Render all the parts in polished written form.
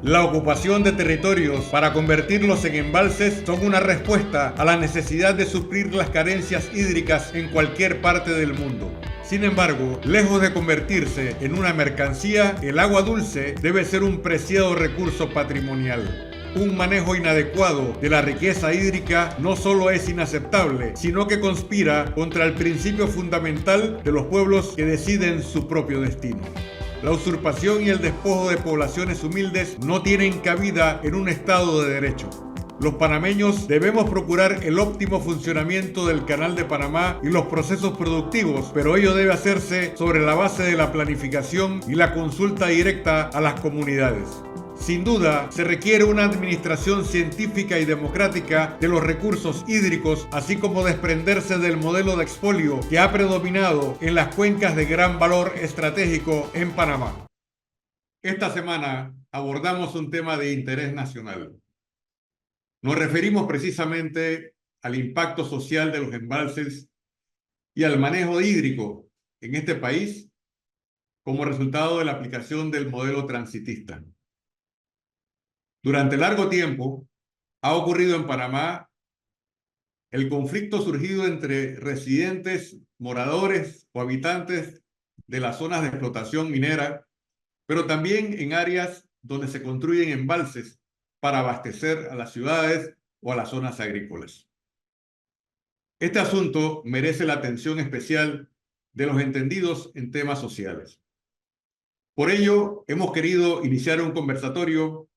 La ocupación de territorios para convertirlos en embalses son una respuesta a la necesidad de suplir las carencias hídricas en cualquier parte del mundo. Sin embargo, lejos de convertirse en una mercancía, el agua dulce debe ser un preciado recurso patrimonial. Un manejo inadecuado de la riqueza hídrica no solo es inaceptable, sino que conspira contra el principio fundamental de los pueblos que deciden su propio destino. La usurpación y el despojo de poblaciones humildes no tienen cabida en un Estado de derecho. Los panameños debemos procurar el óptimo funcionamiento del Canal de Panamá y los procesos productivos, pero ello debe hacerse sobre la base de la planificación y la consulta directa a las comunidades. Sin duda, se requiere una administración científica y democrática de los recursos hídricos, así como desprenderse del modelo de expolio que ha predominado en las cuencas de gran valor estratégico en Panamá. Esta semana abordamos un tema de interés nacional. Nos referimos precisamente al impacto social de los embalses y al manejo hídrico en este país como resultado de la aplicación del modelo transitista. Durante largo tiempo ha ocurrido en Panamá el conflicto surgido entre residentes, moradores o habitantes de las zonas de explotación minera, pero también en áreas donde se construyen embalses para abastecer a las ciudades o a las zonas agrícolas. Este asunto merece la atención especial de los entendidos en temas sociales. Por ello, hemos querido iniciar un conversatorio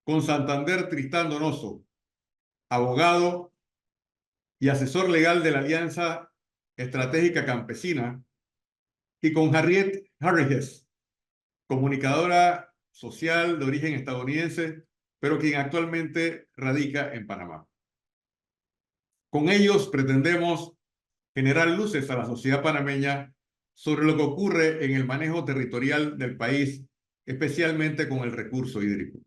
con Santander Tristán Donoso, abogado y asesor legal de la Alianza Estratégica Campesina, y con Harriet Harriges, comunicadora social de origen estadounidense, pero quien actualmente radica en Panamá. Con ellos pretendemos generar luces a la sociedad panameña sobre lo que ocurre en el manejo territorial del país, especialmente con el recurso hídrico.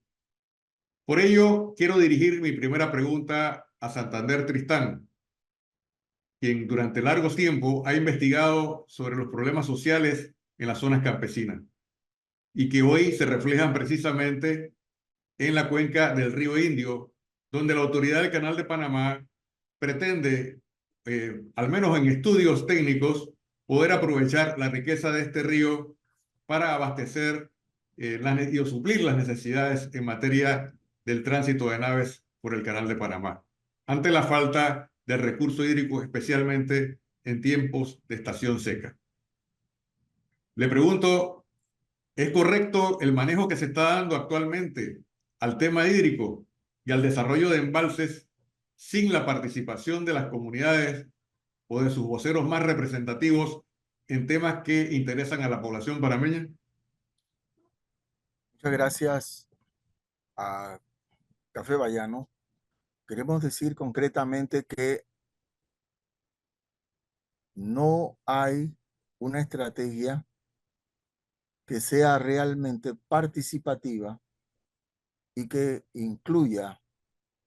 Por ello, quiero dirigir mi primera pregunta a Santander Tristán, quien durante largo tiempo ha investigado sobre los problemas sociales en las zonas campesinas y que hoy se reflejan precisamente en la cuenca del río Indio, donde la autoridad del Canal de Panamá pretende, al menos en estudios técnicos, poder aprovechar la riqueza de este río para abastecer y suplir las necesidades en materia del tránsito de naves por el Canal de Panamá, ante la falta de recurso hídrico, especialmente en tiempos de estación seca. Le pregunto, ¿es correcto el manejo que se está dando actualmente al tema hídrico y al desarrollo de embalses sin la participación de las comunidades o de sus voceros más representativos en temas que interesan a la población panameña? Muchas gracias a Café Bayano. Queremos decir concretamente que no hay una estrategia que sea realmente participativa y que incluya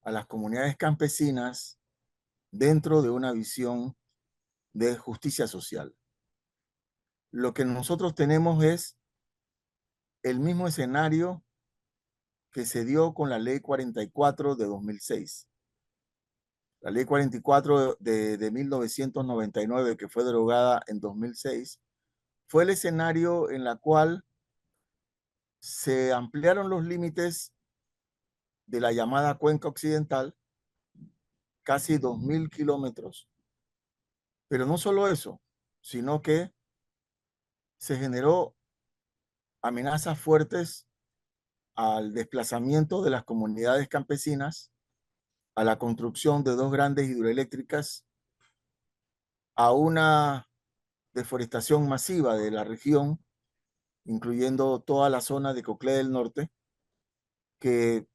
a las comunidades campesinas dentro de una visión de justicia social. Lo que nosotros tenemos es el mismo escenario que se dio con la Ley 44 de 2006. La Ley 44 de 1999, que fue derogada en 2006, fue el escenario en el cual se ampliaron los límites de la llamada Cuenca Occidental, casi 2.000 kilómetros. Pero no solo eso, sino que se generó amenazas fuertes al desplazamiento de las comunidades campesinas, a la construcción de dos grandes hidroeléctricas, a una deforestación masiva de la región, incluyendo toda la zona de Coclé del Norte, que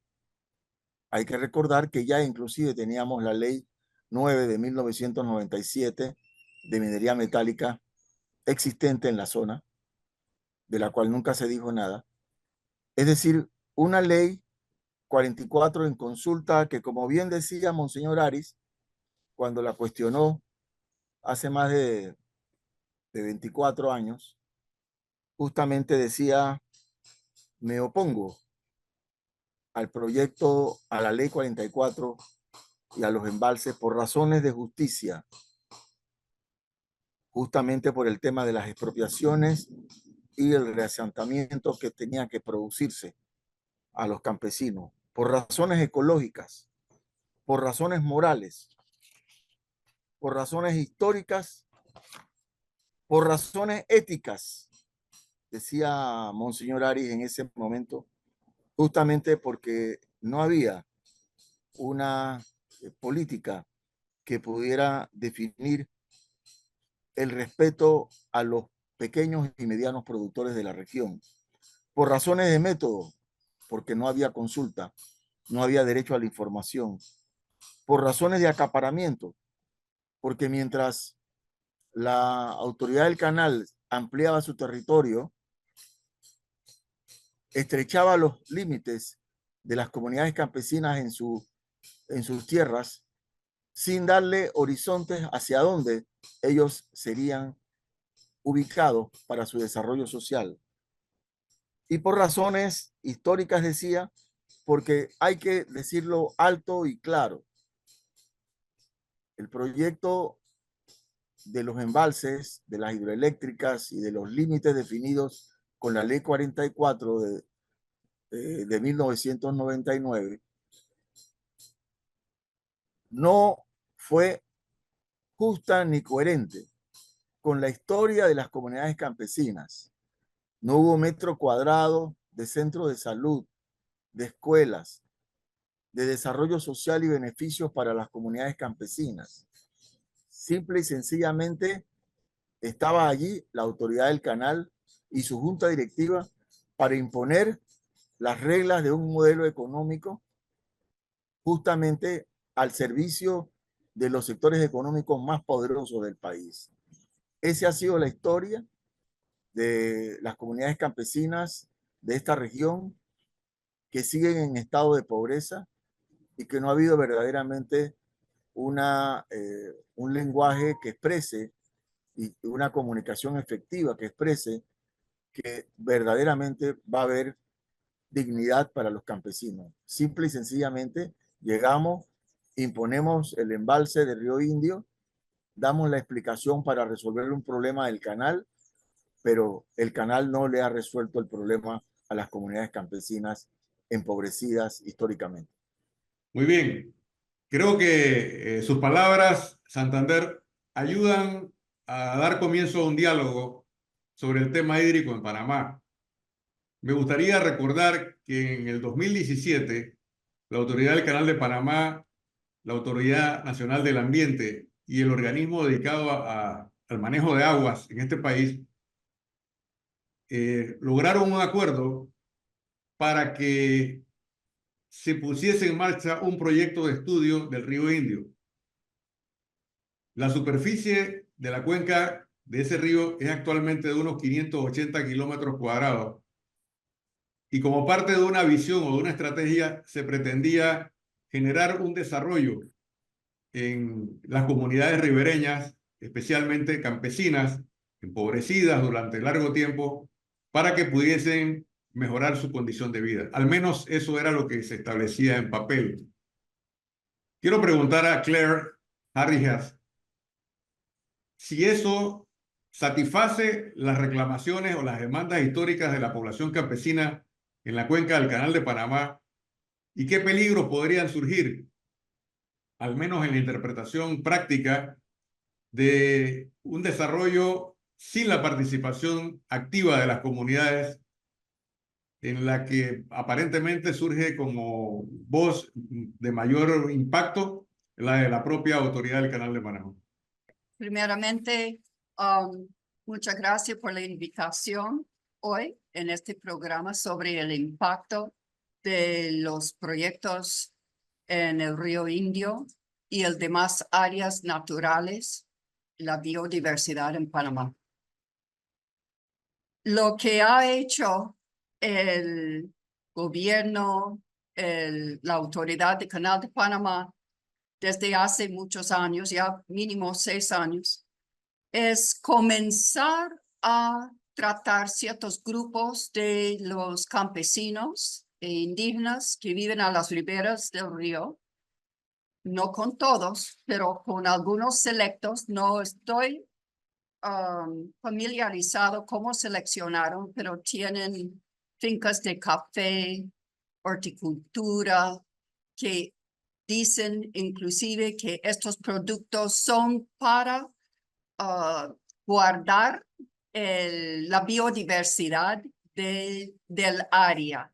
hay que recordar que ya inclusive teníamos la ley 9 de 1997 de minería metálica existente en la zona, de la cual nunca se dijo nada. Es decir, una ley 44 en consulta que, como bien decía Monseñor Aris, cuando la cuestionó hace más de 24 años, justamente decía, me opongo al proyecto, a la ley 44 y a los embalses por razones de justicia, justamente por el tema de las expropiaciones y el reasentamiento que tenía que producirse a los campesinos, por razones ecológicas, por razones morales, por razones históricas, por razones éticas, decía Monseñor Arias en ese momento, justamente porque no había una política que pudiera definir el respeto a los pequeños y medianos productores de la región. Por razones de método, porque no había consulta, no había derecho a la información. Por razones de acaparamiento, porque mientras la autoridad del canal ampliaba su territorio, estrechaba los límites de las comunidades campesinas en sus tierras, sin darle horizontes hacia dónde ellos serían ubicados para su desarrollo social. Y por razones históricas, decía, porque hay que decirlo alto y claro, el proyecto de los embalses, de las hidroeléctricas y de los límites definidos con la ley 44 de 1999 no fue justa ni coherente con la historia de las comunidades campesinas. No hubo metro cuadrado de centros de salud, de escuelas, de desarrollo social y beneficios para las comunidades campesinas. Simple y sencillamente estaba allí la autoridad del canal y su junta directiva para imponer las reglas de un modelo económico justamente al servicio de los sectores económicos más poderosos del país. Esa ha sido la historia de las comunidades campesinas de esta región que siguen en estado de pobreza y que no ha habido verdaderamente un lenguaje que exprese y una comunicación efectiva que exprese que verdaderamente va a haber dignidad para los campesinos. Simple y sencillamente llegamos, imponemos el embalse de Río Indio, damos la explicación para resolver un problema del canal, pero el canal no le ha resuelto el problema a las comunidades campesinas empobrecidas históricamente. Muy bien. Creo que sus palabras, Santander, ayudan a dar comienzo a un diálogo sobre el tema hídrico en Panamá. Me gustaría recordar que en el 2017, la Autoridad del Canal de Panamá, la Autoridad Nacional del Ambiente y el organismo dedicado al manejo de aguas en este país lograron un acuerdo para que se pusiese en marcha un proyecto de estudio del río Indio. La superficie de la cuenca de ese río es actualmente de unos 580 kilómetros cuadrados y como parte de una visión o de una estrategia se pretendía generar un desarrollo en las comunidades ribereñas, especialmente campesinas, empobrecidas durante largo tiempo, para que pudiesen mejorar su condición de vida. Al menos eso era lo que se establecía en papel. Quiero preguntar a Claire Harry-Hess si eso satisface las reclamaciones o las demandas históricas de la población campesina en la cuenca del Canal de Panamá y qué peligros podrían surgir, al menos en la interpretación práctica, de un desarrollo sin la participación activa de las comunidades, en la que aparentemente surge como voz de mayor impacto la de la propia autoridad del Canal de Panamá. Primeramente, muchas gracias por la invitación hoy en este programa sobre el impacto de los proyectos en el río Indio y el demás áreas naturales, la biodiversidad en Panamá. Lo que ha hecho el gobierno, la autoridad del Canal de Panamá desde hace muchos años, ya mínimo 6 años, es comenzar a tratar ciertos grupos de los campesinos e indígenas que viven a las riberas del río. No con todos, pero con algunos selectos. No estoy familiarizado cómo seleccionaron, pero tienen fincas de café, horticultura, que dicen inclusive que estos productos son para guardar la biodiversidad del área.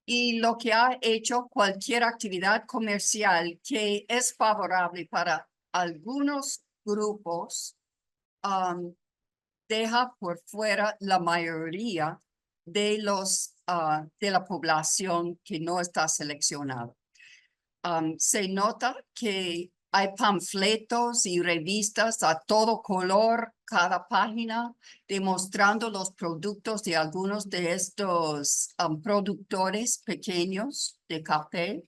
Y lo que ha hecho cualquier actividad comercial que es favorable para algunos grupos, deja por fuera la mayoría de de la población que no está seleccionada. Se nota que hay panfletos y revistas a todo color, cada página, demostrando los productos de algunos de estos productores pequeños de café.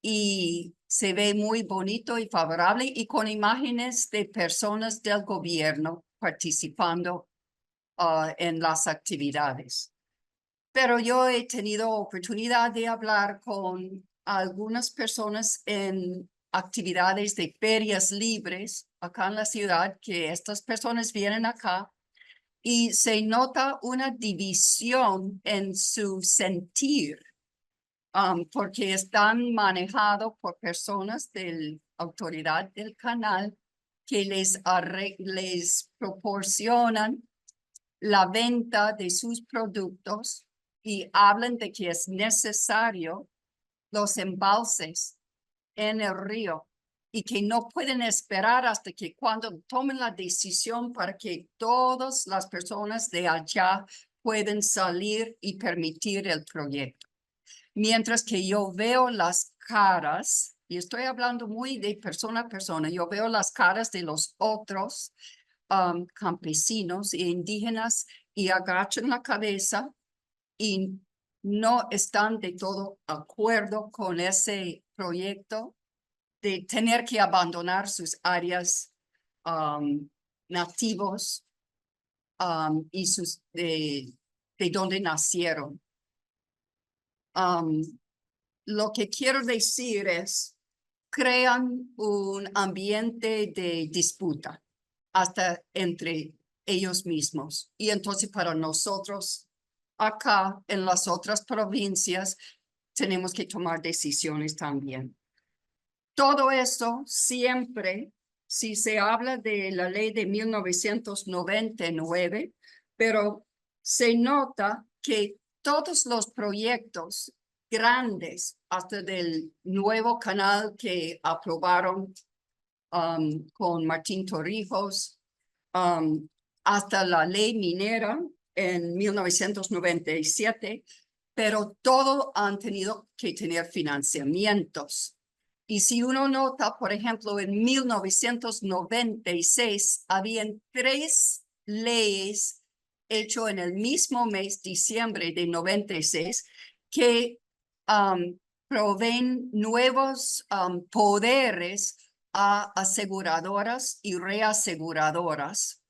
Y se ve muy bonito y favorable y con imágenes de personas del gobierno participando en las actividades. Pero yo he tenido oportunidad de hablar con algunas personas en actividades de ferias libres acá en la ciudad, que estas personas vienen acá y se nota una división en su sentir, porque están manejados por personas de la autoridad del canal que les proporcionan la venta de sus productos y hablan de que es necesario los embalses en el río y que no pueden esperar hasta que cuando tomen la decisión para que todas las personas de allá pueden salir y permitir el proyecto. Mientras que yo veo las caras, y estoy hablando muy de persona a persona, yo veo las caras de los otros campesinos e indígenas y agachan la cabeza y no están de todo acuerdo con ese proyecto de tener que abandonar sus áreas nativos y de donde nacieron. Lo que quiero decir es, crean un ambiente de disputa hasta entre ellos mismos. Y entonces para nosotros acá en las otras provincias tenemos que tomar decisiones también. Todo eso siempre, si se habla de la ley de 1999, pero se nota que todos los proyectos grandes, hasta del nuevo canal que aprobaron con Martín Torrijos, hasta la ley minera en 1997, pero todo han tenido que tener financiamientos. Y si uno nota, por ejemplo, en 1996, habían 3 leyes hechas en el mismo mes, diciembre de 96, que proveen nuevos poderes a aseguradoras y reaseguradoras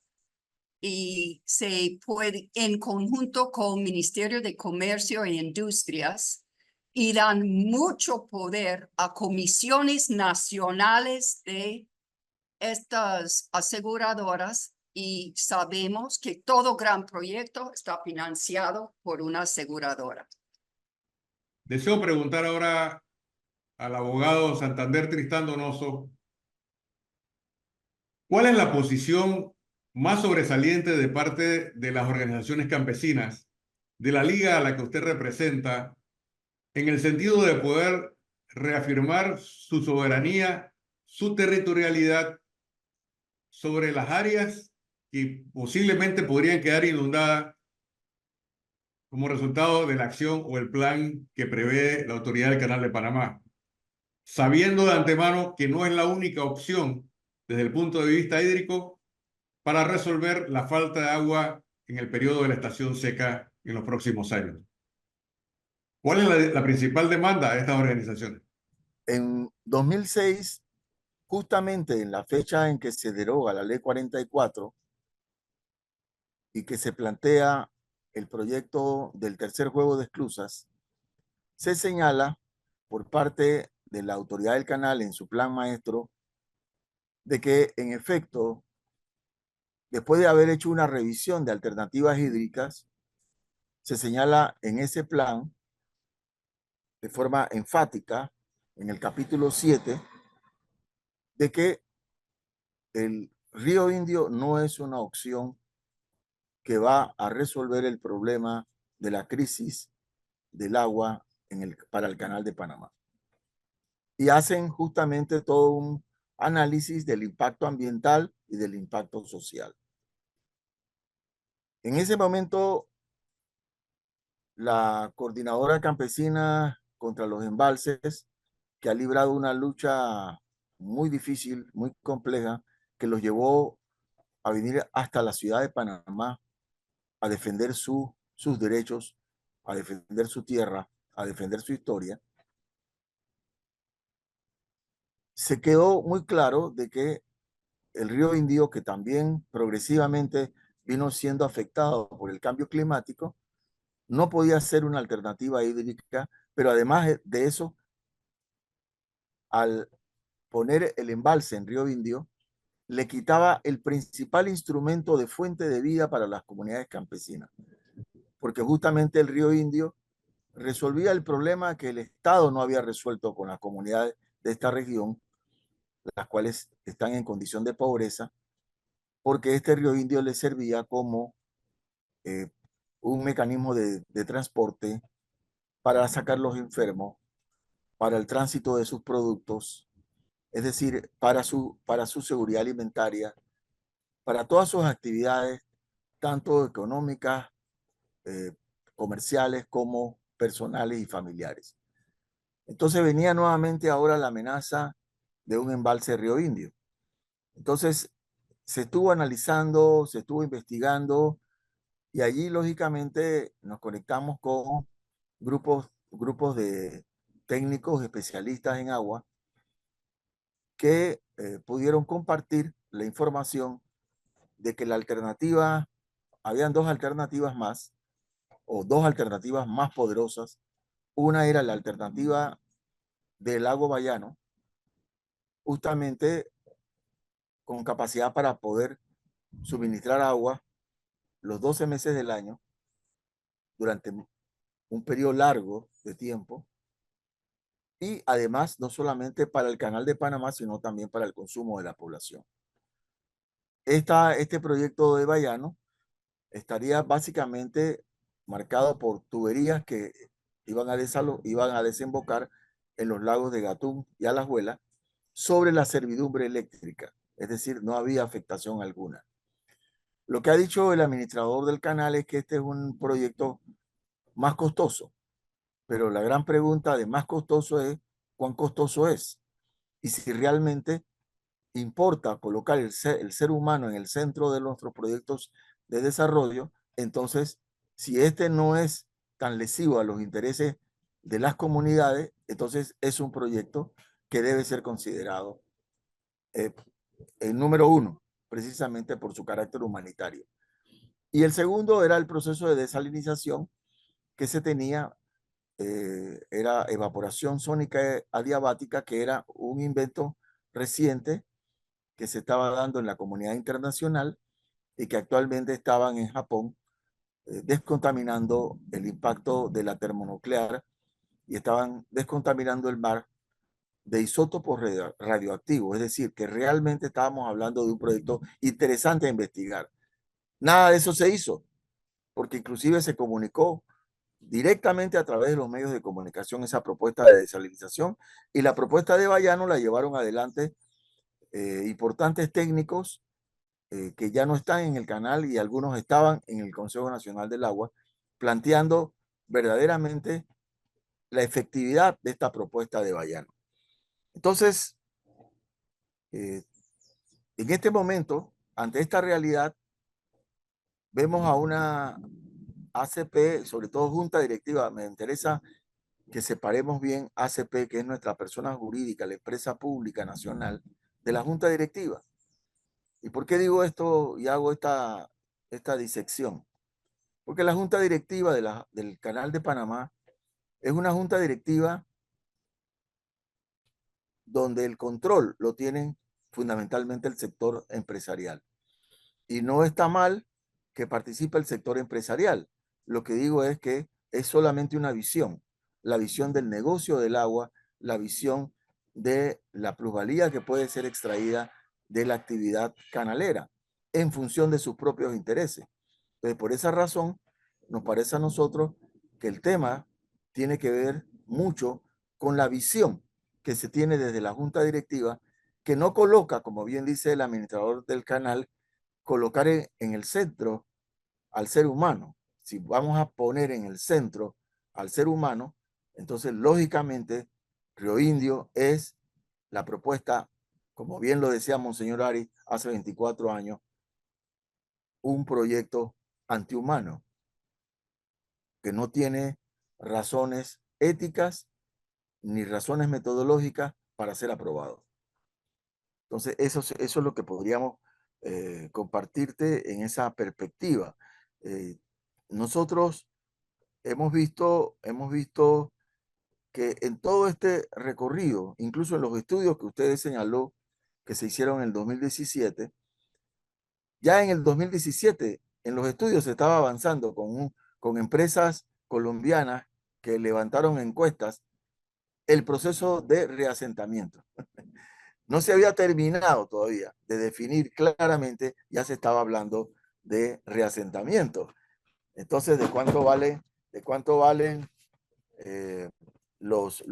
y se puede en conjunto con el Ministerio de Comercio e Industrias y dan mucho poder a comisiones nacionales de estas aseguradoras y sabemos que todo gran proyecto está financiado por una aseguradora. Deseo preguntar ahora al abogado Santander Tristán Donoso, ¿cuál es la posición más sobresaliente de parte de las organizaciones campesinas, de la liga a la que usted representa, en el sentido de poder reafirmar su soberanía, su territorialidad sobre las áreas que posiblemente podrían quedar inundadas como resultado de la acción o el plan que prevé la autoridad del Canal de Panamá, sabiendo de antemano que no es la única opción desde el punto de vista hídrico para resolver la falta de agua en el periodo de la estación seca en los próximos años? ¿Cuál es la principal demanda de estas organizaciones? En 2006, justamente en la fecha en que se deroga la ley 44 y que se plantea el proyecto del tercer juego de esclusas, se señala por parte de la autoridad del canal en su plan maestro de que, en efecto, después de haber hecho una revisión de alternativas hídricas, se señala en ese plan de forma enfática en el capítulo 7 de que el río Indio no es una opción que va a resolver el problema de la crisis del agua para el canal de Panamá. Y hacen justamente todo un análisis del impacto ambiental y del impacto social. En ese momento, la Coordinadora Campesina contra los Embalses, que ha librado una lucha muy difícil, muy compleja, que los llevó a venir hasta la ciudad de Panamá a defender sus derechos, a defender su tierra, a defender su historia, se quedó muy claro de que el río Indio, que también progresivamente vino siendo afectado por el cambio climático, no podía ser una alternativa hídrica, pero además de eso, al poner el embalse en río Indio, le quitaba el principal instrumento de fuente de vida para las comunidades campesinas, porque justamente el río Indio resolvía el problema que el Estado no había resuelto con las comunidades de esta región, las cuales están en condición de pobreza, porque este río Indio les servía como un mecanismo de transporte para sacar los enfermos, para el tránsito de sus productos, es decir, para su seguridad alimentaria, para todas sus actividades, tanto económicas, eh, comerciales, como personales y familiares. Entonces venía nuevamente ahora la amenaza de un embalse Río Indio. Entonces se estuvo analizando, se estuvo investigando y allí lógicamente nos conectamos con grupos de técnicos especialistas en agua que pudieron compartir la información de que la alternativa, habían dos alternativas más, o dos alternativas más poderosas. Una era la alternativa del lago Bayano, justamente con capacidad para poder suministrar agua los 12 meses del año durante un periodo largo de tiempo, y además no solamente para el canal de Panamá, sino también para el consumo de la población. Este proyecto de Bayano estaría básicamente marcado por tuberías que iban a desembocar en los lagos de Gatún y Alajuela sobre la servidumbre eléctrica, es decir, no había afectación alguna. Lo que ha dicho el administrador del canal es que este es un proyecto más costoso, pero la gran pregunta de más costoso es cuán costoso es y si realmente importa colocar el ser humano en el centro de nuestros proyectos de desarrollo. Entonces, si este no es tan lesivo a los intereses de las comunidades, entonces es un proyecto que debe ser considerado el número uno, precisamente por su carácter humanitario. Y el segundo era el proceso de desalinización que se tenía, era evaporación sónica adiabática, que era un invento reciente que se estaba dando en la comunidad internacional y que actualmente estaban en Japón descontaminando el impacto de la termonuclear y estaban descontaminando el mar de isótopos radioactivos. Es decir, que realmente estábamos hablando de un proyecto interesante a investigar. Nada de eso se hizo, porque inclusive se comunicó directamente a través de los medios de comunicación esa propuesta de desalinización, y la propuesta de Bayano la llevaron adelante importantes técnicos que ya no están en el canal y algunos estaban en el Consejo Nacional del Agua, planteando verdaderamente la efectividad de esta propuesta de Bayano. Entonces, en este momento, ante esta realidad, vemos a una ACP, sobre todo Junta Directiva. Me interesa que separemos bien ACP, que es nuestra persona jurídica, la empresa pública nacional, de la Junta Directiva. ¿Y por qué digo esto y hago esta disección? Porque la junta directiva del Canal de Panamá es una junta directiva donde el control lo tienen fundamentalmente el sector empresarial. Y no está mal que participe el sector empresarial. Lo que digo es que es solamente una visión, la visión del negocio del agua, la visión de la plusvalía que puede ser extraída de la actividad canalera en función de sus propios intereses. Entonces, por esa razón, nos parece a nosotros que el tema tiene que ver mucho con la visión que se tiene desde la junta directiva, que no coloca, como bien dice el administrador del canal, colocar en el centro al ser humano. Si vamos a poner en el centro al ser humano, entonces lógicamente Río Indio es la propuesta, como bien lo decía Monseñor Ari hace 24 años, un proyecto antihumano que no tiene razones éticas ni razones metodológicas para ser aprobado. Entonces, eso es lo que podríamos compartirte en esa perspectiva. Nosotros hemos visto que en todo este recorrido, incluso en los estudios que ustedes señaló que se hicieron en el 2017, ya en el 2017 en los estudios se estaba avanzando con empresas colombianas que levantaron encuestas el proceso de reasentamiento. No se había terminado todavía de definir claramente, ya se estaba hablando de reasentamiento. Entonces, ¿de cuánto valen los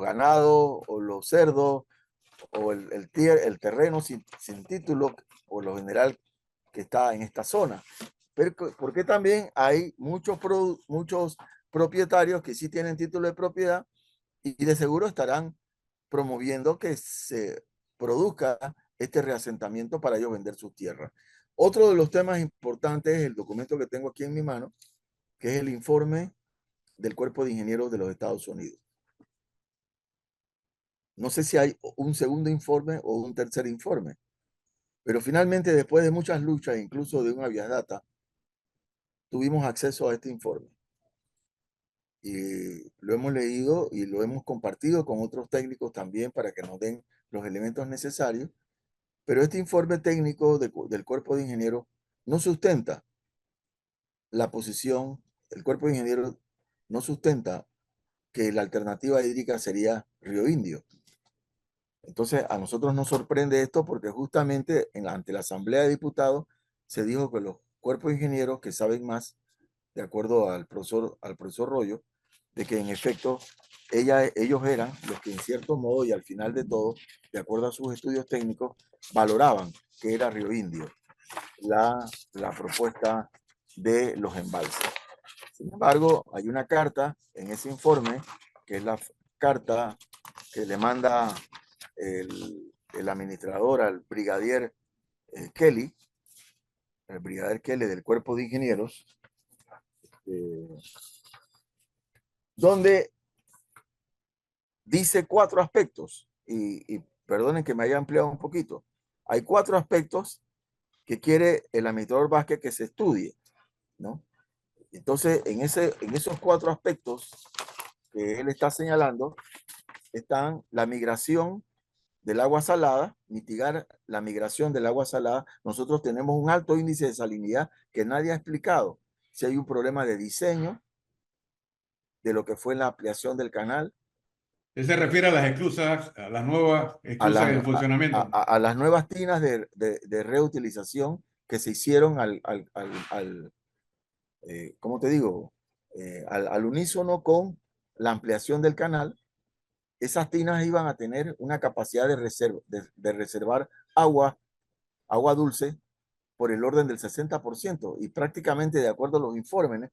ganados o los cerdos o el terreno sin título o lo general que está en esta zona? Pero, porque también hay muchos propietarios que sí tienen título de propiedad y de seguro estarán promoviendo que se produzca este reasentamiento para ellos vender sus tierras. Otro de los temas importantes es el documento que tengo aquí en mi mano, que es el informe del Cuerpo de Ingenieros de los Estados Unidos. No sé si hay un segundo informe o un tercer informe, pero finalmente, después de muchas luchas, incluso de un habeas data, tuvimos acceso a este informe. Y lo hemos leído y lo hemos compartido con otros técnicos también para que nos den los elementos necesarios. Pero este informe técnico del Cuerpo de Ingenieros no sustenta la posición, el Cuerpo de Ingenieros no sustenta que la alternativa hídrica sería Río Indio. Entonces, a nosotros nos sorprende esto porque justamente ante la Asamblea de Diputados se dijo que los cuerpos de ingenieros que saben más, de acuerdo al profesor Rollo, de que en efecto ellos eran los que en cierto modo y al final de todo, de acuerdo a sus estudios técnicos, valoraban que era Río Indio la propuesta de los embalses. Sin embargo, hay una carta en ese informe, que es la carta que le manda el administrador al brigadier Kelly, el brigadier Kelly del Cuerpo de Ingenieros, donde dice 4 aspectos, y perdonen que me haya ampliado un poquito. Hay 4 aspectos que quiere el administrador Vázquez que se estudie, ¿no? Entonces, en esos 4 aspectos que él está señalando, están la migración del agua salada, mitigar la migración del agua salada. Nosotros tenemos un alto índice de salinidad que nadie ha explicado. Si hay un problema de diseño, de lo que fue la ampliación del canal. Él se refiere a las esclusas, a las nuevas esclusas en funcionamiento. A las nuevas tinas de reutilización que se hicieron ¿cómo te digo? Al unísono con la ampliación del canal. Esas tinas iban a tener una capacidad de reservar agua dulce por el orden del 60%, y prácticamente de acuerdo a los informes,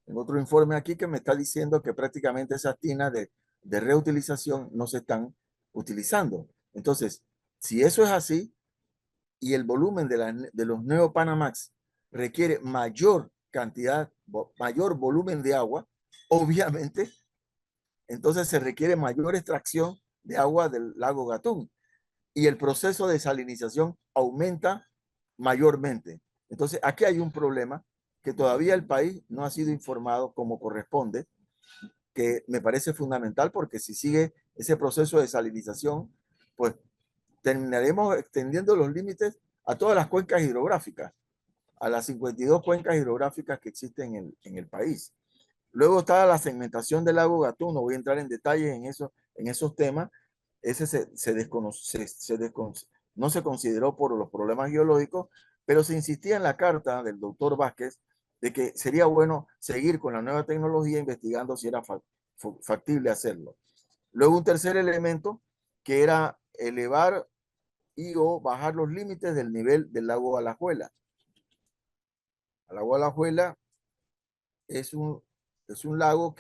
en otro informe aquí que me está diciendo que prácticamente esas tinas de reutilización no se están utilizando. Entonces, si eso es así y el volumen de los Neopanamax requiere mayor cantidad, mayor volumen de agua, obviamente, entonces se requiere mayor extracción de agua del lago Gatún y el proceso de salinización aumenta mayormente. Entonces, aquí hay un problema que todavía el país no ha sido informado como corresponde, que me parece fundamental porque si sigue ese proceso de salinización, pues terminaremos extendiendo los límites a todas las cuencas hidrográficas, a las 52 cuencas hidrográficas que existen en el país. Luego está la segmentación del lago Gatún, no voy a entrar en detalles en esos temas, ese no se consideró por los problemas geológicos, pero se insistía en la carta del doctor Vázquez de que sería bueno seguir con la nueva tecnología investigando si era factible hacerlo. Luego un tercer elemento que era elevar y o bajar los límites del nivel del lago Alajuela. El lago Alajuela es un lago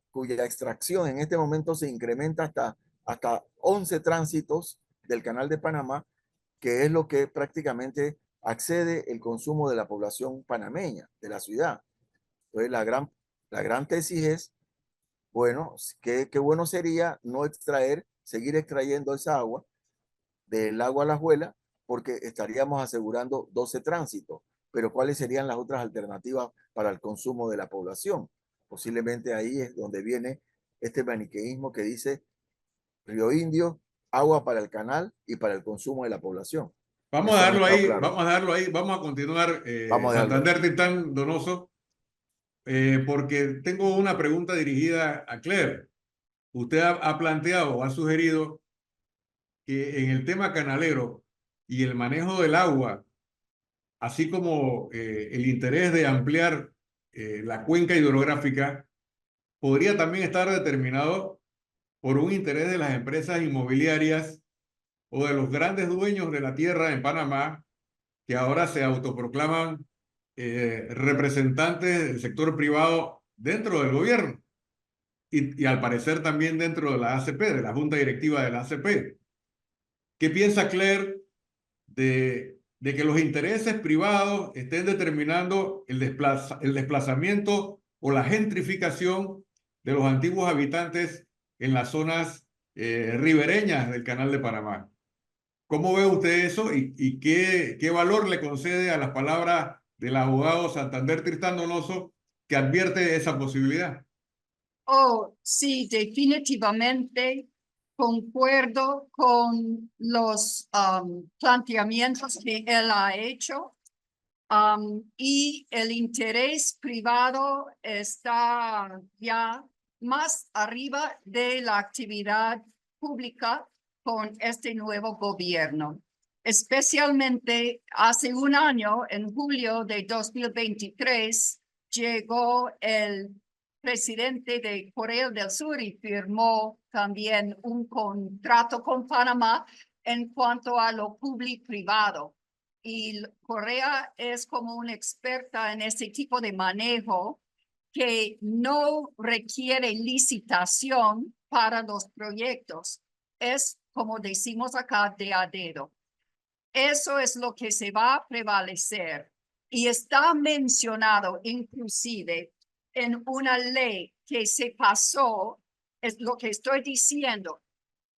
cuya extracción en este momento se incrementa hasta 11 tránsitos del Canal de Panamá, que es lo que prácticamente accede el consumo de la población panameña, de la ciudad. Entonces la gran tesis es, bueno, qué bueno sería no seguir extrayendo esa agua del lago Alajuela, porque estaríamos asegurando 12 tránsitos. Pero ¿cuáles serían las otras alternativas para el consumo de la población? Posiblemente ahí es donde viene este maniqueísmo que dice Río Indio, agua para el canal y para el consumo de la población. Vamos a Eso no dejarlo está ahí, claro. vamos a dejarlo ahí, vamos a continuar, Vamos a dejarlo ahí. Santander Titán Donoso, porque tengo una pregunta dirigida a Claire. Usted ha planteado o ha sugerido que en el tema canalero y el manejo del agua, así como el interés de ampliar la cuenca hidrográfica, podría también estar determinado por un interés de las empresas inmobiliarias o de los grandes dueños de la tierra en Panamá, que ahora se autoproclaman representantes del sector privado dentro del gobierno y al parecer también dentro de la ACP, de la Junta Directiva de la ACP. ¿Qué piensa Claire de que los intereses privados estén determinando el desplazamiento o la gentrificación de los antiguos habitantes en las zonas ribereñas del Canal de Panamá? ¿Cómo ve usted eso y qué valor le concede a las palabras del abogado Santander Tristán Donoso que advierte esa posibilidad? Oh, sí, definitivamente concuerdo con los planteamientos que él ha hecho. Y el interés privado está ya más arriba de la actividad pública con este nuevo gobierno. Especialmente hace un año, en julio de 2023, llegó el presidente de Corea del Sur y firmó también un contrato con Panamá en cuanto a lo público-privado. Y Corea es como una experta en este tipo de manejo que no requiere licitación para los proyectos. Es, como decimos acá, de a dedo. Eso es lo que se va a prevalecer y está mencionado inclusive en una ley que se pasó, es lo que estoy diciendo.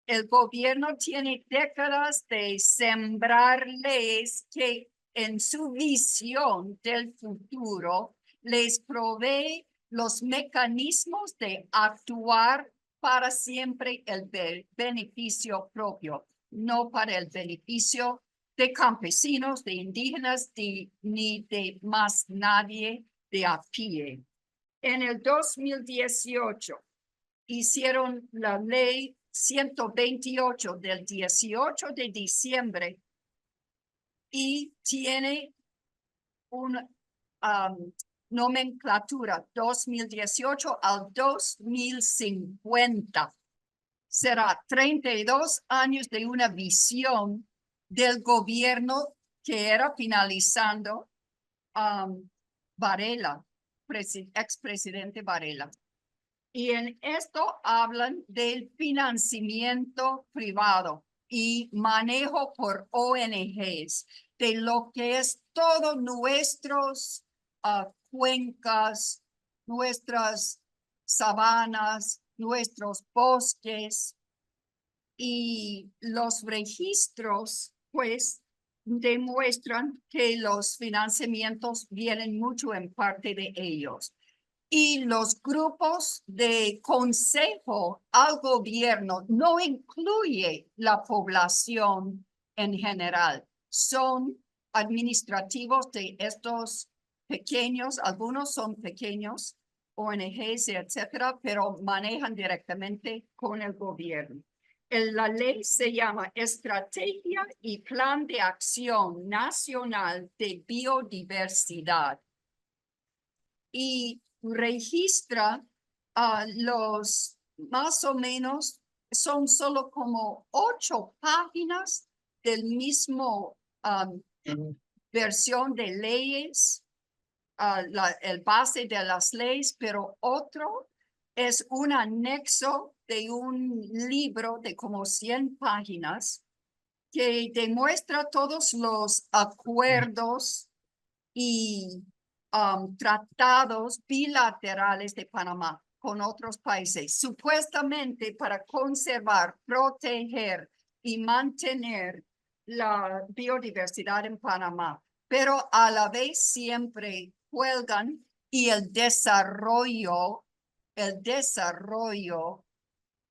El gobierno tiene décadas de sembrar leyes que en su visión del futuro les provee los mecanismos de actuar para siempre el beneficio propio, no para el beneficio de campesinos, de indígenas, ni de más nadie de a pie. En el 2018 hicieron la ley 128 del 18 de diciembre y tiene una nomenclatura 2018 al 2050. Será 32 años de una visión del gobierno que era finalizando Varela, expresidente Varela. Y en esto hablan del financiamiento privado y manejo por ONGs, de lo que es todos nuestros cuencas, nuestras sabanas, nuestros bosques y los registros, pues, demuestran que los financiamientos vienen mucho en parte de ellos. Y los grupos de consejo al gobierno no incluye la población en general. Son administrativos de estos pequeños, algunos son pequeños, ONGs, etcétera, pero manejan directamente con el gobierno. La ley se llama Estrategia y Plan de Acción Nacional de Biodiversidad y registra los más o menos, son solo como 8 páginas del mismo versión de leyes, el base de las leyes, pero otro es un anexo de un libro de como 100 páginas que demuestra todos los acuerdos y tratados bilaterales de Panamá con otros países, supuestamente para conservar, proteger y mantener la biodiversidad en Panamá, pero a la vez siempre cuelgan y el desarrollo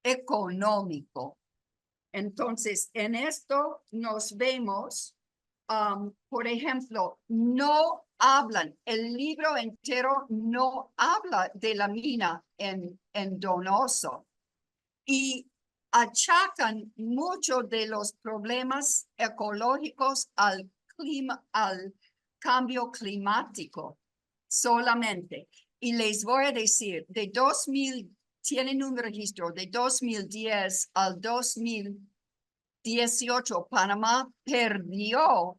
económico. Entonces, en esto nos vemos, por ejemplo, no hablan, el libro entero no habla de la mina en Donoso y achacan mucho de los problemas ecológicos al clima, al cambio climático solamente. Y les voy a decir, de 2000, tienen un registro de 2010 al 2018, Panamá perdió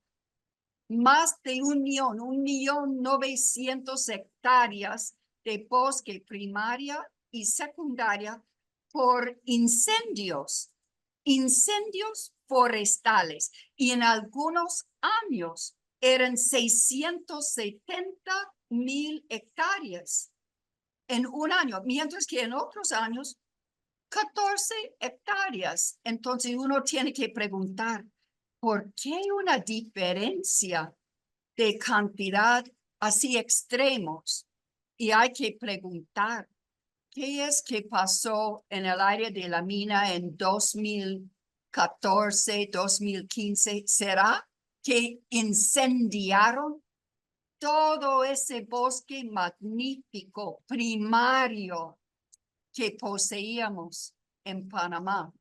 más de 1.900.000 hectáreas de bosque primaria y secundaria por incendios forestales. Y en algunos años eran 670.000 hectáreas en un año, mientras que en otros años 14 hectáreas. Entonces uno tiene que preguntar, ¿por qué una diferencia de cantidad así extremos? Y hay que preguntar, ¿qué es que pasó en el área de la mina en 2014, 2015? ¿Será que incendiaron todo ese bosque magnífico, primario, que poseíamos en Panamá?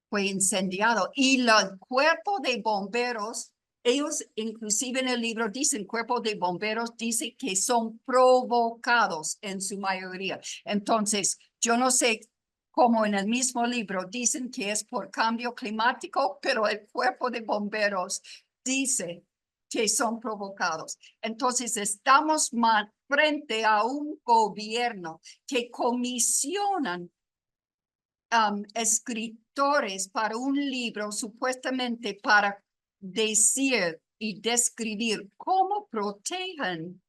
Fue incendiado y el cuerpo de bomberos, ellos inclusive en el libro dicen, cuerpo de bomberos dice que son provocados en su mayoría. Entonces, yo no sé cómo en el mismo libro dicen que es por cambio climático, pero el cuerpo de bomberos dice que son provocados. Entonces, estamos frente a un gobierno que comisionan escritores para un libro supuestamente para decir y describir cómo protegen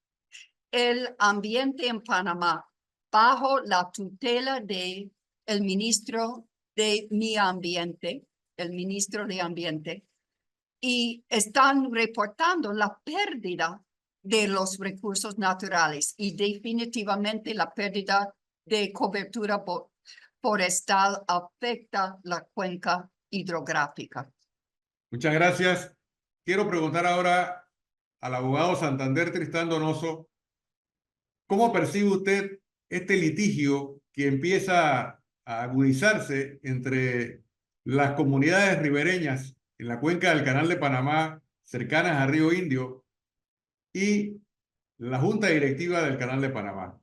el ambiente en Panamá bajo la tutela de el ministro de Ambiente, el ministro de Ambiente, y están reportando la pérdida de los recursos naturales y definitivamente la pérdida de cobertura forestal afecta la cuenca hidrográfica. Muchas gracias. Quiero preguntar ahora al abogado Santander Tristán Donoso, ¿cómo percibe usted este litigio que empieza a agudizarse entre las comunidades ribereñas en la cuenca del Canal de Panamá, cercanas a Río Indio, y la Junta Directiva del Canal de Panamá?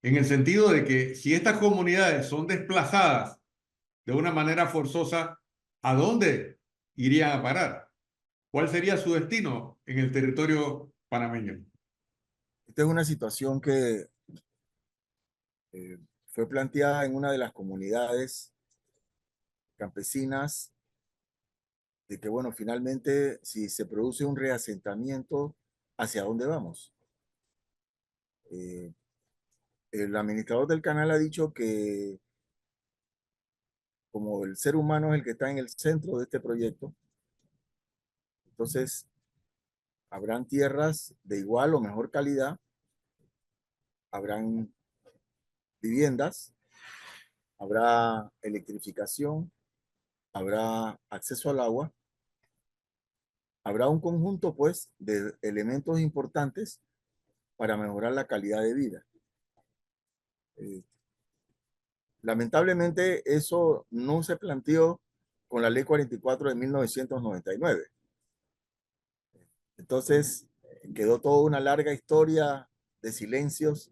En el sentido de que si estas comunidades son desplazadas de una manera forzosa, ¿a dónde irían a parar? ¿Cuál sería su destino en el territorio panameño? Esta es una situación que fue planteada en una de las comunidades campesinas, de que, bueno, finalmente, si se produce un reasentamiento, ¿hacia dónde vamos? El administrador del canal ha dicho que como el ser humano es el que está en el centro de este proyecto, entonces habrán tierras de igual o mejor calidad, habrán viviendas, habrá electrificación, habrá acceso al agua, habrá un conjunto, pues, de elementos importantes para mejorar la calidad de vida. Lamentablemente, eso no se planteó con la Ley 44 de 1999. Entonces, quedó toda una larga historia de silencios,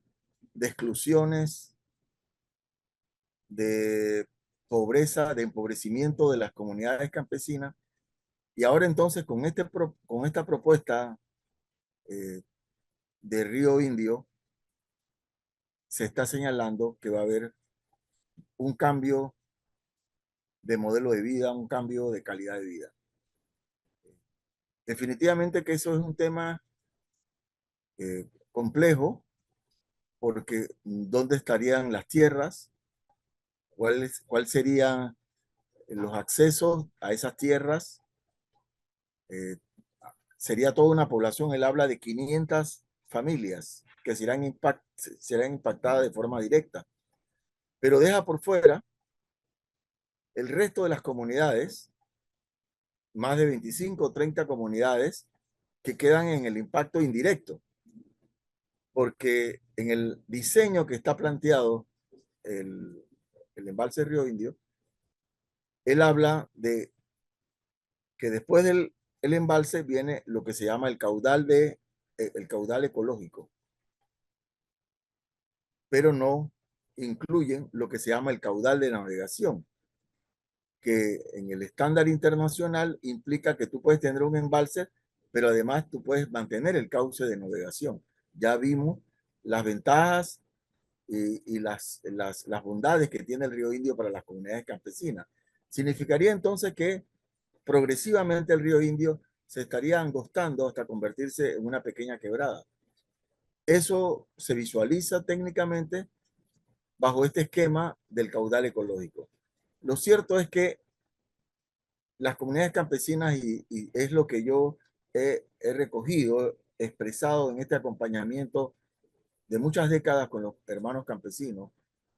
de exclusiones, de pobreza, de empobrecimiento de las comunidades campesinas. Y ahora entonces con esta propuesta de Río Indio, se está señalando que va a haber un cambio de modelo de vida, un cambio de calidad de vida. Definitivamente que eso es un tema complejo, porque ¿dónde estarían las tierras? ¿Cuál serían los accesos a esas tierras? Sería toda una población. Él habla de 500 familias que serán impactadas de forma directa, pero deja por fuera el resto de las comunidades, más de 25 o 30 comunidades que quedan en el impacto indirecto, porque en el diseño que está planteado el embalse Río Indio, él habla de que después del embalse viene lo que se llama el caudal ecológico, pero no incluyen lo que se llama el caudal de navegación, que en el estándar internacional implica que tú puedes tener un embalse, pero además tú puedes mantener el cauce de navegación. Ya vimos las ventajas y las bondades que tiene el río Indio para las comunidades campesinas. Significaría entonces que progresivamente el río Indio se estaría angostando hasta convertirse en una pequeña quebrada. Eso se visualiza técnicamente bajo este esquema del caudal ecológico. Lo cierto es que las comunidades campesinas, y es lo que yo he recogido, expresado en este acompañamiento de muchas décadas con los hermanos campesinos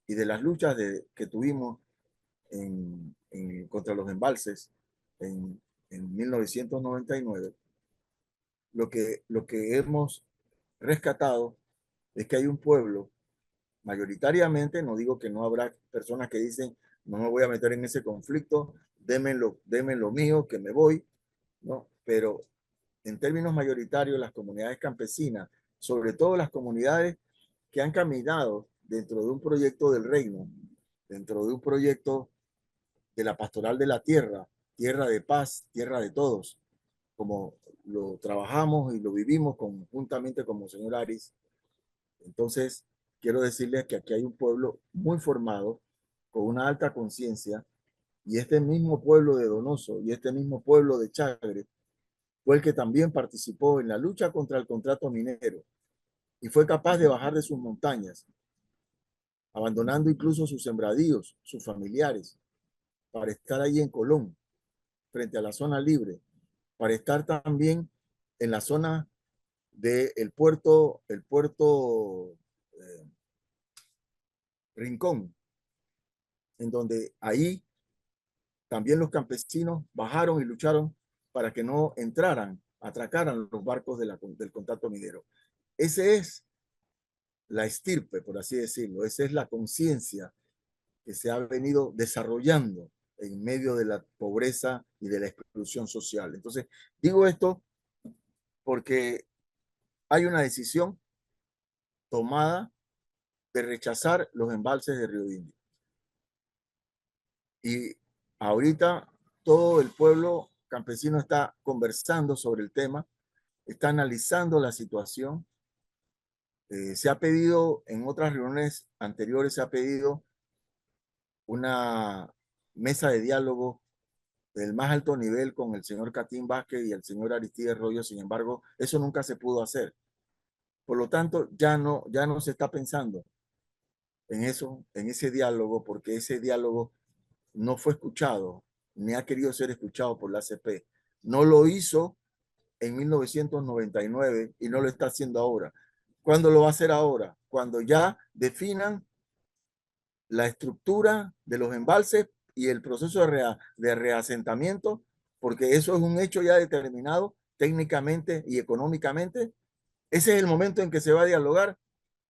y de las luchas que tuvimos contra los embalses en 1999, lo que hemos rescatado es que hay un pueblo, mayoritariamente, no digo que no habrá personas que dicen, no me voy a meter en ese conflicto, denme lo mío, que me voy, ¿no? Pero en términos mayoritarios, las comunidades campesinas, sobre todo las comunidades que han caminado dentro de un proyecto del reino, dentro de un proyecto de la pastoral de la tierra, tierra de paz, tierra de todos, como lo trabajamos y lo vivimos conjuntamente con Monseñor Aris. Entonces, quiero decirles que aquí hay un pueblo muy formado, con una alta conciencia, y este mismo pueblo de Donoso y este mismo pueblo de Chagre fue el que también participó en la lucha contra el contrato minero y fue capaz de bajar de sus montañas, abandonando incluso sus sembradíos, sus familiares, para estar ahí en Colón, frente a la zona libre, para estar también en la zona del puerto, Rincón, en donde ahí también los campesinos bajaron y lucharon para que no entraran, atracaran los barcos del contrato minero. Ese es la estirpe, por así decirlo, esa es la conciencia que se ha venido desarrollando en medio de la pobreza y de la exclusión social. Entonces, digo esto porque hay una decisión tomada de rechazar los embalses de Río Indio. Y ahorita todo el pueblo campesino está conversando sobre el tema, está analizando la situación. Se ha pedido, en otras reuniones anteriores, se ha pedido una mesa de diálogo del más alto nivel con el señor Catín Vázquez y el señor Aristides Royo. Sin embargo, eso nunca se pudo hacer. Por lo tanto, ya no se está pensando en eso, en ese diálogo, porque ese diálogo no fue escuchado, ni ha querido ser escuchado por la ACP. No lo hizo en 1999 y no lo está haciendo ahora. ¿Cuándo lo va a hacer ahora? Cuando ya definan la estructura de los embalses y el proceso de reasentamiento, porque eso es un hecho ya determinado técnicamente y económicamente. Ese es el momento en que se va a dialogar.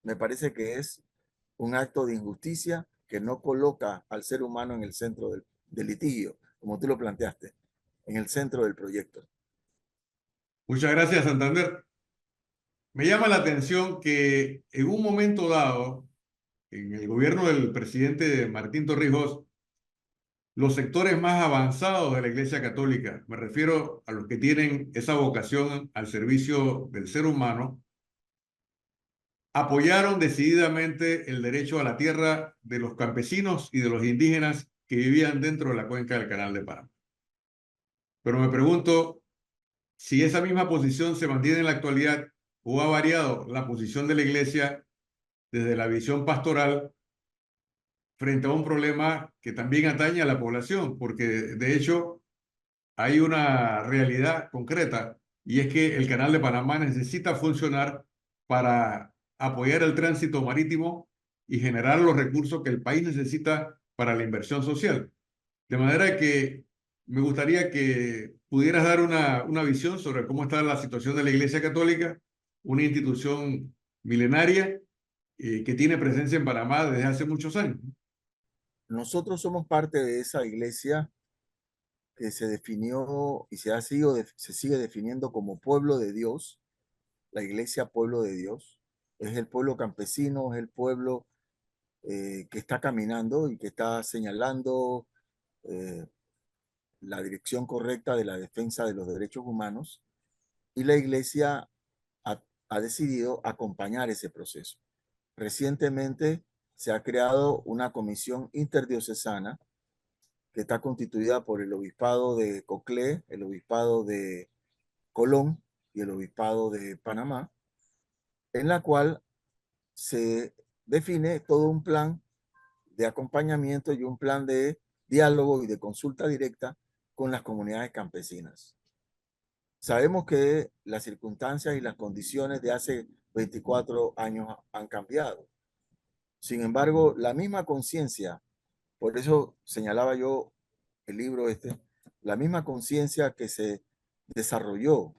Me parece que es un acto de injusticia que no coloca al ser humano en el centro del litigio, como tú lo planteaste, en el centro del proyecto. Muchas gracias, Santander. Me llama la atención que en un momento dado, en el gobierno del presidente Martín Torrijos, los sectores más avanzados de la Iglesia Católica, me refiero a los que tienen esa vocación al servicio del ser humano, apoyaron decididamente el derecho a la tierra de los campesinos y de los indígenas que vivían dentro de la cuenca del Canal de Panamá. Pero me pregunto si esa misma posición se mantiene en la actualidad o ha variado la posición de la Iglesia desde la visión pastoral frente a un problema que también atañe a la población, porque de hecho hay una realidad concreta y es que el Canal de Panamá necesita funcionar para apoyar el tránsito marítimo y generar los recursos que el país necesita para la inversión social. De manera que me gustaría que pudieras dar una visión sobre cómo está la situación de la Iglesia Católica, una institución milenaria que tiene presencia en Panamá desde hace muchos años. Nosotros somos parte de esa iglesia que se definió y se sigue definiendo como pueblo de Dios, la iglesia pueblo de Dios. Es el pueblo campesino, es el pueblo que está caminando y que está señalando eh, la dirección correcta de la defensa de los derechos humanos, y la iglesia ha decidido acompañar ese proceso. Recientemente se ha creado una comisión interdiocesana que está constituida por el obispado de Coclé, el obispado de Colón y el obispado de Panamá, en la cual se define todo un plan de acompañamiento y un plan de diálogo y de consulta directa con las comunidades campesinas. Sabemos que las circunstancias y las condiciones de hace 24 años han cambiado. Sin embargo, la misma conciencia, por eso señalaba yo el libro la misma conciencia que se desarrolló,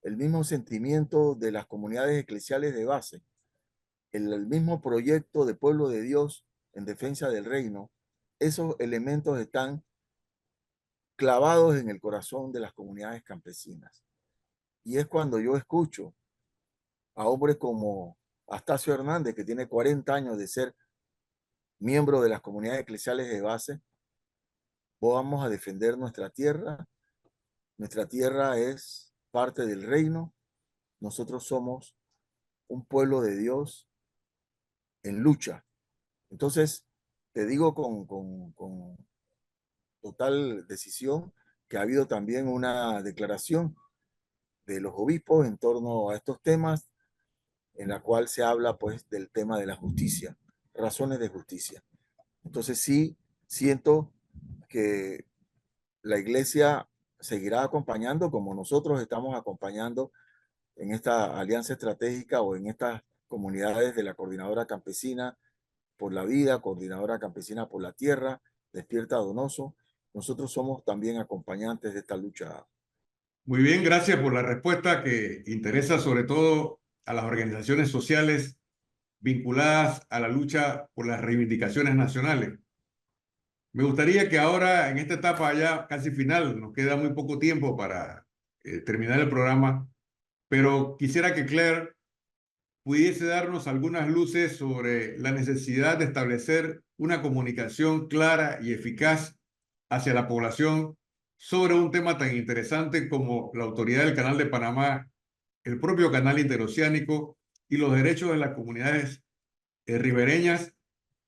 el mismo sentimiento de las comunidades eclesiales de base, el mismo proyecto de pueblo de Dios en defensa del reino, esos elementos están clavados en el corazón de las comunidades campesinas. Y es cuando yo escucho a hombres como Astacio Hernández, que tiene 40 años de ser miembro de las comunidades eclesiales de base, vamos a defender nuestra tierra. Nuestra tierra es parte del reino. Nosotros somos un pueblo de Dios en lucha. Entonces, te digo con total decisión que ha habido también una declaración de los obispos en torno a estos temas, en la cual se habla pues del tema de la justicia, razones de justicia. Entonces sí siento que la iglesia seguirá acompañando como nosotros estamos acompañando en esta alianza estratégica o en estas comunidades de la Coordinadora Campesina por la Vida, Coordinadora Campesina por la Tierra, Despierta Donoso. Nosotros somos también acompañantes de esta lucha. Muy bien, gracias por la respuesta que interesa sobre todo a las organizaciones sociales vinculadas a la lucha por las reivindicaciones nacionales. Me gustaría que ahora, en esta etapa ya casi final, nos queda muy poco tiempo para terminar el programa, pero quisiera que Claire pudiese darnos algunas luces sobre la necesidad de establecer una comunicación clara y eficaz hacia la población sobre un tema tan interesante como la autoridad del Canal de Panamá, el propio canal interoceánico y los derechos de las comunidades ribereñas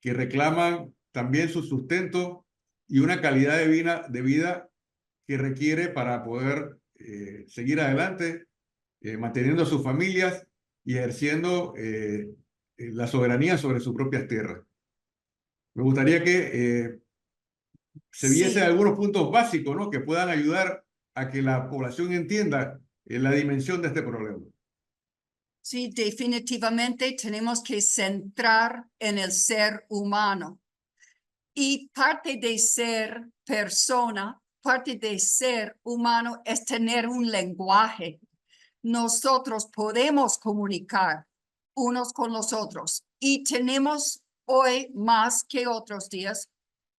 que reclaman también su sustento y una calidad de vida que requiere para poder seguir adelante, manteniendo a sus familias y ejerciendo la soberanía sobre sus propias tierras. Me gustaría que se viese Sí, algunos puntos básicos, ¿no?, que puedan ayudar a que la población entienda la dimensión de este problema. Sí, definitivamente tenemos que centrar en el ser humano. Y parte de ser persona, parte de ser humano es tener un lenguaje. Nosotros podemos comunicar unos con los otros y tenemos hoy más que otros días,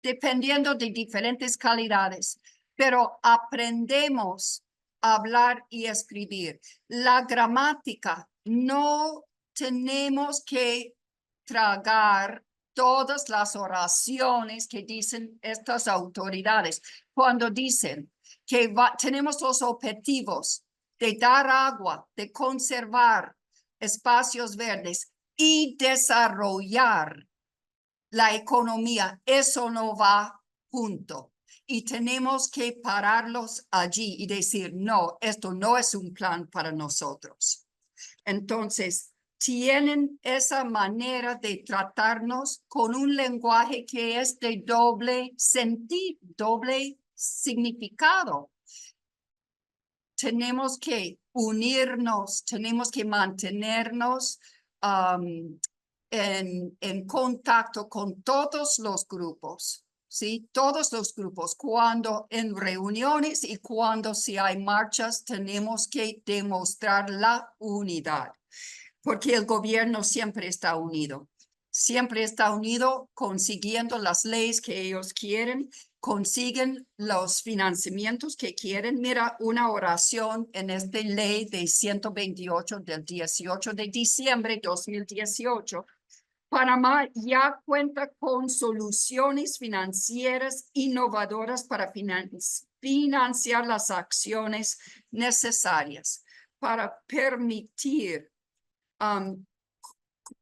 dependiendo de diferentes calidades, pero aprendemos a hablar y escribir. La gramática, no tenemos que tragar todas las oraciones que dicen estas autoridades cuando dicen que tenemos los objetivos de dar agua, de conservar espacios verdes y desarrollar la economía. Eso no va junto. Y tenemos que pararlos allí y decir, no, esto no es un plan para nosotros. Entonces, tienen esa manera de tratarnos con un lenguaje que es de doble sentido, doble significado. Tenemos que unirnos, tenemos que mantenernos en contacto con todos los grupos, ¿sí? Todos los grupos. Cuando en reuniones y cuando si hay marchas, tenemos que demostrar la unidad, porque el gobierno siempre está unido. Siempre está unido consiguiendo las leyes que ellos quieren, consiguen los financiamientos que quieren. Mira, una oración en esta ley de 128 del 18 de diciembre de 2018. Panamá ya cuenta con soluciones financieras innovadoras para financiar las acciones necesarias para permitir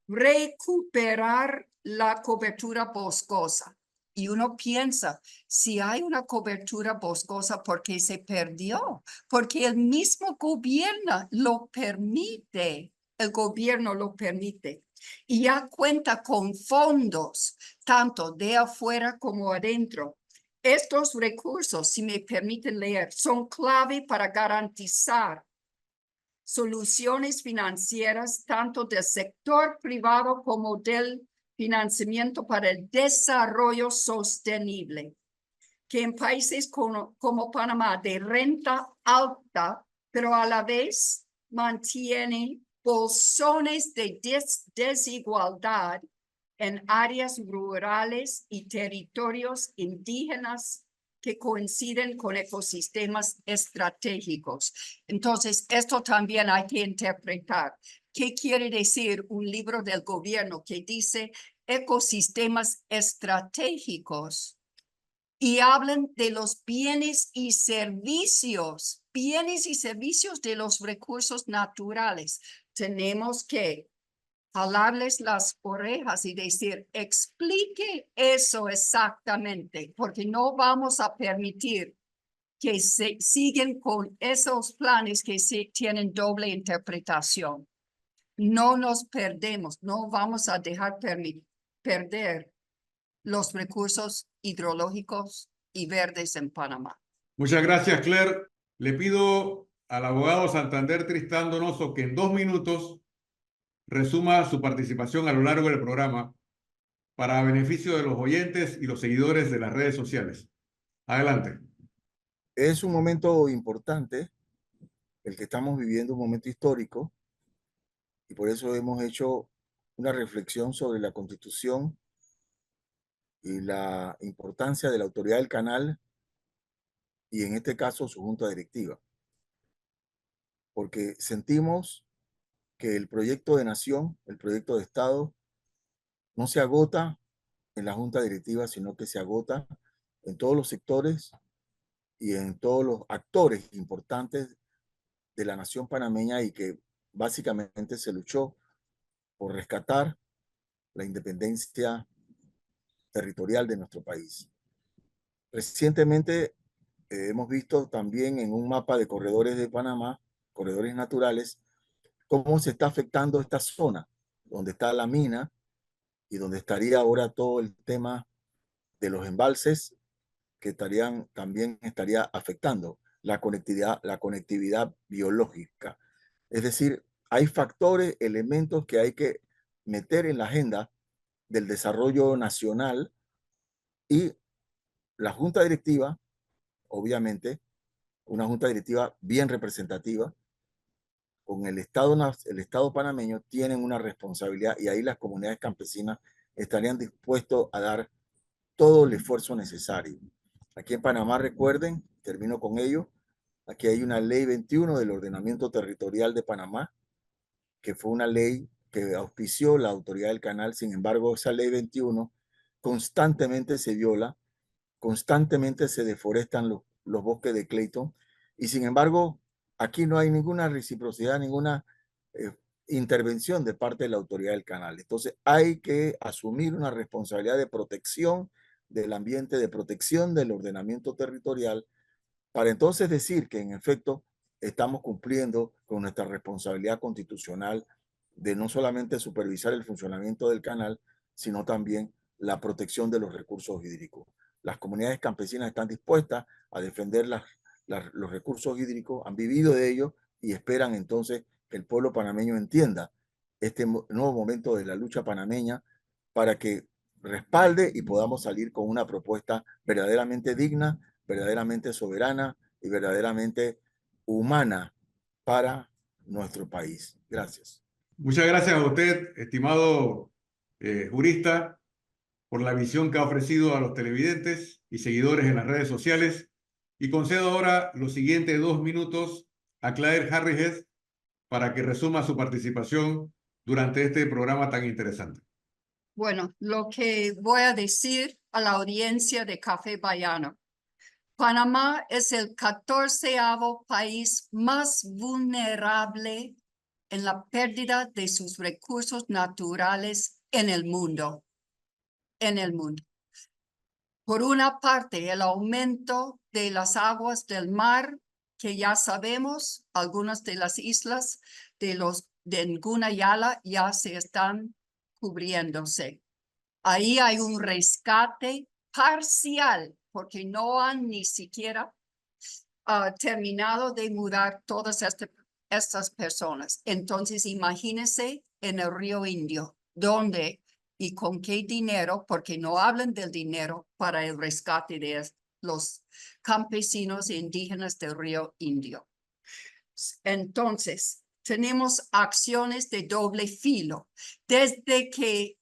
recuperar la cobertura boscosa. Y uno piensa, si hay una cobertura boscosa, ¿por qué se perdió? Porque el mismo gobierno lo permite. El gobierno lo permite. Y ya cuenta con fondos, tanto de afuera como adentro. Estos recursos, si me permiten leer, son clave para garantizar soluciones financieras tanto del sector privado como del financiamiento para el desarrollo sostenible, que en países como Panamá de renta alta, pero a la vez mantienen bolsones de desigualdad en áreas rurales y territorios indígenas que coinciden con ecosistemas estratégicos. Entonces, esto también hay que interpretar. ¿Qué quiere decir un libro del gobierno que dice ecosistemas estratégicos? Y hablan de los bienes y servicios de los recursos naturales. Tenemos que jalarles las orejas y decir, explique eso exactamente, porque no vamos a permitir que se siguen con esos planes que tienen doble interpretación. No nos perdemos, no vamos a dejar perder los recursos hidrológicos y verdes en Panamá. Muchas gracias, Claire. Le pido al abogado Santander Tristán Donoso que en 2 minutos resuma su participación a lo largo del programa para beneficio de los oyentes y los seguidores de las redes sociales. Adelante. Es un momento importante el que estamos viviendo, un momento histórico, y por eso hemos hecho una reflexión sobre la Constitución y la importancia de la autoridad del canal y en este caso su junta directiva. Porque sentimos que el proyecto de nación, el proyecto de Estado, no se agota en la junta directiva, sino que se agota en todos los sectores y en todos los actores importantes de la nación panameña y que básicamente se luchó por rescatar la independencia territorial de nuestro país. Recientemente hemos visto también en un mapa de corredores de Panamá, corredores naturales, cómo se está afectando esta zona, donde está la mina y donde estaría ahora todo el tema de los embalses que también estaría afectando. la conectividad biológica. Es decir, hay factores, elementos que hay que meter en la agenda del desarrollo nacional y la junta directiva, obviamente, una junta directiva bien representativa, con el Estado panameño tienen una responsabilidad y ahí las comunidades campesinas estarían dispuestos a dar todo el esfuerzo necesario. Aquí en Panamá, recuerden, termino con ello, aquí hay una ley 21 del ordenamiento territorial de Panamá, que fue una ley que auspició la autoridad del canal. Sin embargo, esa ley 21 constantemente se viola, constantemente se deforestan los bosques de Clayton, y sin embargo, aquí no hay ninguna reciprocidad, ninguna eh, intervención de parte de la autoridad del canal. Entonces hay que asumir una responsabilidad de protección del ambiente, de protección del ordenamiento territorial, para entonces decir que en efecto estamos cumpliendo con nuestra responsabilidad constitucional de no solamente supervisar el funcionamiento del canal, sino también la protección de los recursos hídricos. Las comunidades campesinas están dispuestas a defender los recursos hídricos, han vivido de ellos y esperan entonces que el pueblo panameño entienda este nuevo momento de la lucha panameña para que respalde y podamos salir con una propuesta verdaderamente digna, verdaderamente soberana y verdaderamente humana para nuestro país. Gracias. Muchas gracias a usted, estimado jurista, por la visión que ha ofrecido a los televidentes y seguidores en las redes sociales. Y concedo ahora los siguientes 2 minutos a Claire Harriges para que resuma su participación durante este programa tan interesante. Bueno, lo que voy a decir a la audiencia de Café Bayano. Panamá es el 14º país más vulnerable en la pérdida de sus recursos naturales en el mundo. Por una parte, el aumento de las aguas del mar, que ya sabemos, algunas de las islas de Ngunayala ya se están cubriéndose. Ahí hay un rescate parcial, porque no han ni siquiera terminado de mudar todas estas personas. Entonces, imagínense en el Río Indio, ¿dónde y con qué dinero? Porque no hablan del dinero para el rescate de los campesinos e indígenas del Río Indio. Entonces, tenemos acciones de doble filo. Desde que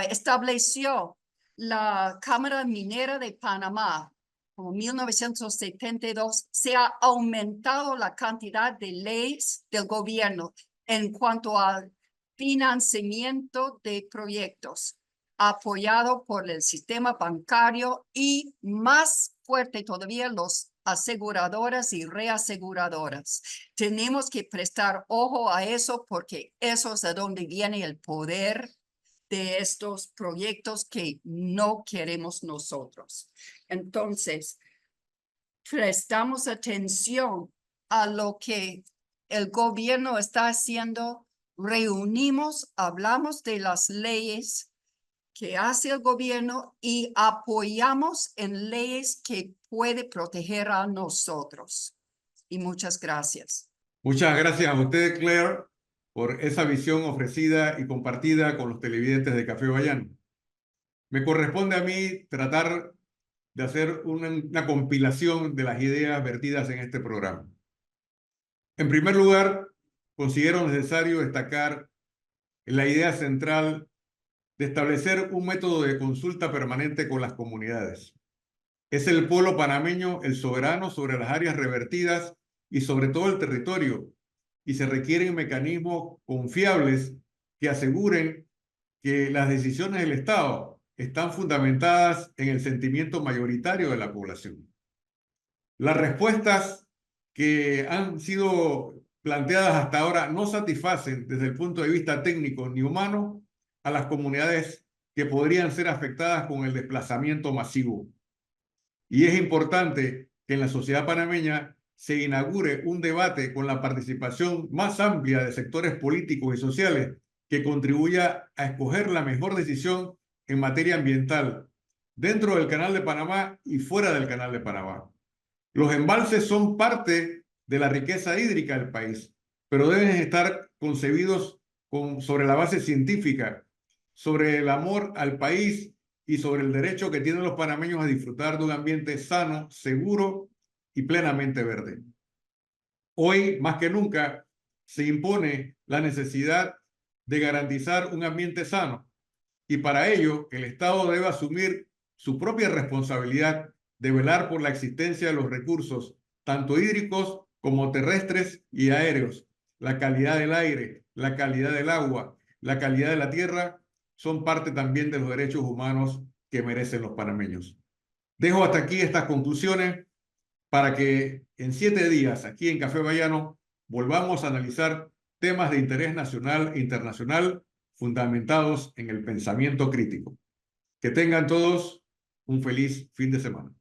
estableció la Cámara Minera de Panamá, como 1972, se ha aumentado la cantidad de leyes del gobierno en cuanto al financiamiento de proyectos, apoyado por el sistema bancario y más fuerte todavía los aseguradoras y reaseguradoras. Tenemos que prestar ojo a eso porque eso es de donde viene el poder de estos proyectos que no queremos nosotros. Entonces, prestamos atención a lo que el gobierno está haciendo, reunimos, hablamos de las leyes que hace el gobierno y apoyamos en leyes que puede proteger a nosotros. Y muchas gracias. Muchas gracias a usted, Claire, por esa visión ofrecida y compartida con los televidentes de Café Bayano. Me corresponde a mí tratar de hacer una compilación de las ideas vertidas en este programa. En primer lugar, considero necesario destacar la idea central de establecer un método de consulta permanente con las comunidades. Es el pueblo panameño el soberano sobre las áreas revertidas y sobre todo el territorio, y se requieren mecanismos confiables que aseguren que las decisiones del Estado están fundamentadas en el sentimiento mayoritario de la población. Las respuestas que han sido planteadas hasta ahora no satisfacen desde el punto de vista técnico ni humano a las comunidades que podrían ser afectadas con el desplazamiento masivo. Y es importante que en la sociedad panameña se inaugure un debate con la participación más amplia de sectores políticos y sociales que contribuya a escoger la mejor decisión en materia ambiental dentro del Canal de Panamá y fuera del Canal de Panamá. Los embalses son parte de la riqueza hídrica del país, pero deben estar concebidos sobre la base científica, sobre el amor al país y sobre el derecho que tienen los panameños a disfrutar de un ambiente sano, seguro y plenamente verde. Hoy, más que nunca, se impone la necesidad de garantizar un ambiente sano y para ello el Estado debe asumir su propia responsabilidad de velar por la existencia de los recursos, tanto hídricos como terrestres y aéreos. La calidad del aire, la calidad del agua, la calidad de la tierra son parte también de los derechos humanos que merecen los panameños. Dejo hasta aquí estas conclusiones para que en 7 días aquí en Café Bayano volvamos a analizar temas de interés nacional e internacional fundamentados en el pensamiento crítico. Que tengan todos un feliz fin de semana.